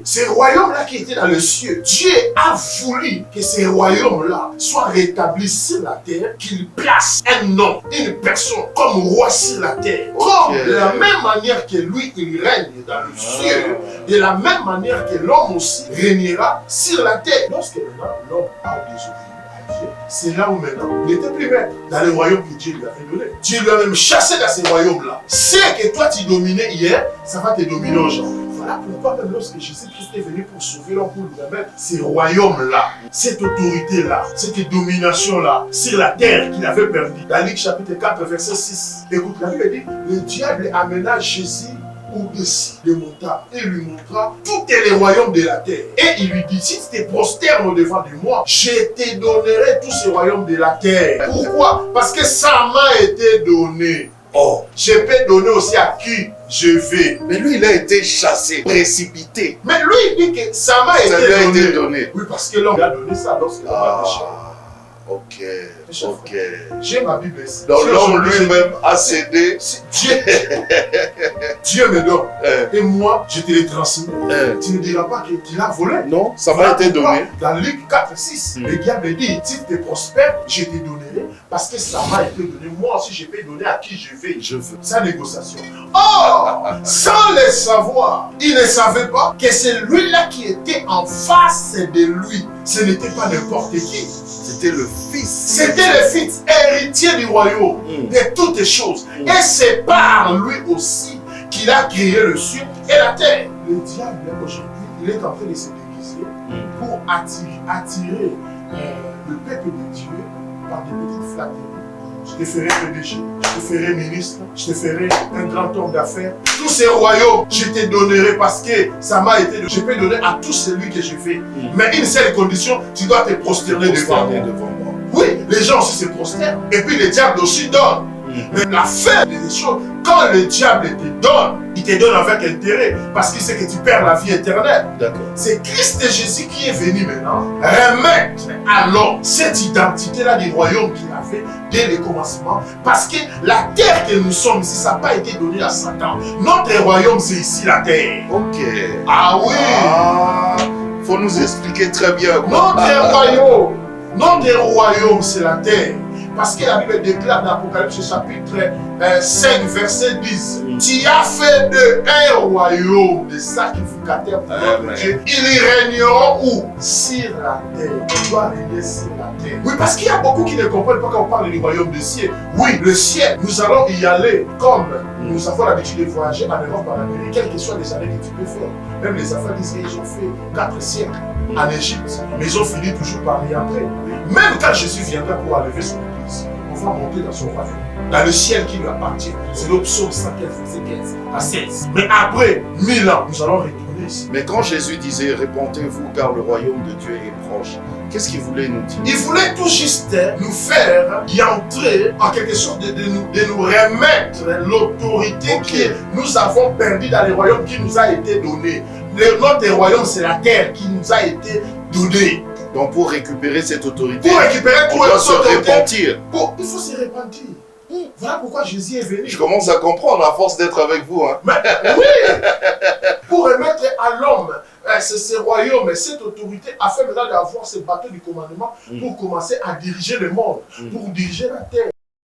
Ces royaumes-là qui étaient dans le ciel, Dieu a voulu que ces royaumes-là soient rétablis sur la terre, qu'il place un homme, une personne comme roi sur la terre. Comme de la même manière que lui, il règne dans le ciel, de la même manière que l'homme aussi régnera sur la terre. Lorsque maintenant l'homme a désobéi à Dieu, c'est là où maintenant il n'était plus maître dans le royaume que Dieu lui avait donné. Dieu lui a même chassé dans ces royaumes-là. C'est que toi tu dominais hier, ça va te dominer aujourd'hui. Voilà pourquoi même lorsque Jésus-Christ est venu pour sauver l'homme, pour lui remettre ces royaumes-là, cette autorité-là, cette domination-là, sur la terre qu'il avait perdue. Dans Luc chapitre 4, verset 6. Écoute, la Bible dit, le diable amena Jésus au-dessus des montagnes et lui montra tous les royaumes de la terre. Et il lui dit, si tu te prosternes au-devant de moi, je te donnerai tous ces royaumes de la terre. Pourquoi? Parce que ça m'a été donné. Oh, je peux donner aussi à qui je vais. Mais lui, il a été chassé, précipité. Mais lui, il dit que ça m'a été donné. Oui, parce que l'homme a donné ça lorsqu'il a péché. Ok. J'ai ma Bible ici. Donc l'homme lui-même a cédé. Dieu me donne. Et moi, je te les transmets. Tu ne diras pas qu'il a volé. Non, ça m'a été donné. Dans Luc 4, 6, le diable dit, si tu te prospères, je te donnerai. Parce que ça m'a été donné. Moi aussi, je peux donner à qui je veux. Je veux. Sans négociation. Or, sans le savoir, il ne savait pas que celui-là qui était en face de lui, ce n'était pas n'importe qui. C'était le Fils. C'était le Fils, héritier du royaume, de toutes les choses. Et c'est par lui aussi qu'il a créé le ciel et la terre. Le diable, aujourd'hui, il est en train de se déguiser pour attirer le peuple de Dieu par des petites flatteries. Je te ferai PDG, je te ferai ministre, je te ferai un grand homme d'affaires. Tous ces royaumes, je te donnerai parce que ça m'a été donné. Je peux donner à tout celui que je fais. Mais une seule condition, tu dois te prosterner devant moi. Oui, les gens aussi se prosternent. Et puis le diable aussi donne. Mais la fin des choses, quand le diable te donne, il te donne avec intérêt parce qu'il sait que tu perds la vie éternelle. C'est Christ Jésus qui est venu maintenant remettre à l'homme cette identité-là du royaume qu'il avait dès le commencement. Parce que la terre que nous sommes ici, ça n'a pas été donné à Satan. Notre royaume, c'est ici la terre. Ok. Ah oui. Faut nous expliquer très bien. Notre royaume, c'est la terre. Parce que la Bible déclare dans l'Apocalypse chapitre 5, verset 10, tu as fait de un royaume de sacrificateurs pour Dieu. Ils régneront où? Sur la terre. On doit régner sur la terre. Oui, parce qu'il y a beaucoup qui ne comprennent pas quand on parle du royaume du ciel. Oui, le ciel, nous allons y aller comme nous avons l'habitude de voyager en Europe, en Amérique, quelles que soient les années que tu peux faire. Même les enfants disent qu'ils ont fait 4 siècles en Égypte, mais ils ont fini toujours par y entrer. Même quand Jésus viendra pour enlever son église, on va monter dans son royaume, dans le ciel qui lui appartient. C'est le psaume 115, verset 15 à 16. Mais après 1000 ans, nous allons retourner ici. Mais quand Jésus disait « Répentez-vous car le royaume de Dieu est proche », qu'est-ce qu'il voulait nous dire? Il voulait tout juste nous faire y entrer, en quelque sorte de nous remettre l'autorité que nous avons perdue dans le royaume qui nous a été donné. Notre royaume, c'est la terre qui nous a été donnée. Donc pour récupérer cette autorité, on doit se repentir. Il faut se repentir. Voilà pourquoi Jésus est venu. Je commence à comprendre à force d'être avec vous. Hein. Mais, oui. Pour remettre à l'homme ce royaume, cette autorité, afin maintenant d'avoir ce bateau du commandement pour commencer à diriger le monde, pour diriger la terre.